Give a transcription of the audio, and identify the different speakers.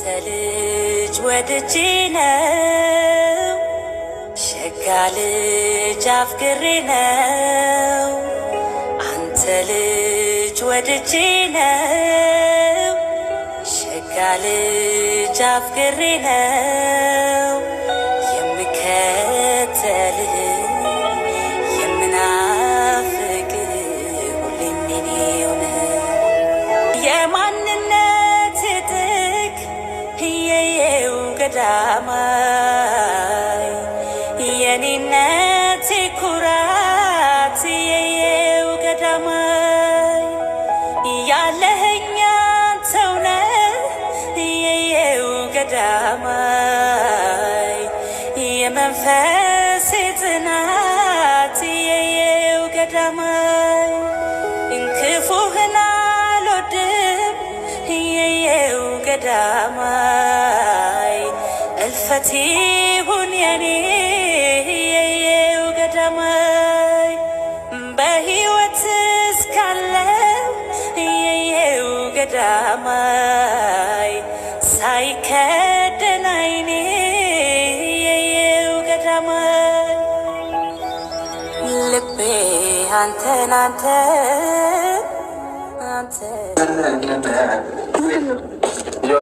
Speaker 1: ልጅ ወድጄ ነው ሸጋ ልጅ አፍቅሬ ነው አንተ ልጅ ወድጄ ነው ሸጋ ልጅ አፍቅሬ ነው የምከተልህ የምናፍቅህ ሁሌም የኔው ነህ የማንነት ጥግ የየው ገዳማይ የኔነት ኩራት የየው ገዳማይ ያለኸኝ አንተው ነህ የየው ገዳማይ የመንፈሴ ጽናት የየው ገዳማይ ክፉህን አልወድም የየው ገዳማይ እልፈት ይሁን የኔ የየው ገዳማይ በሕይወት እስካለው የየው ገዳማይ ሳይከደን ዓይኔ የየው ገዳማይ ልቤ አንተን አንተ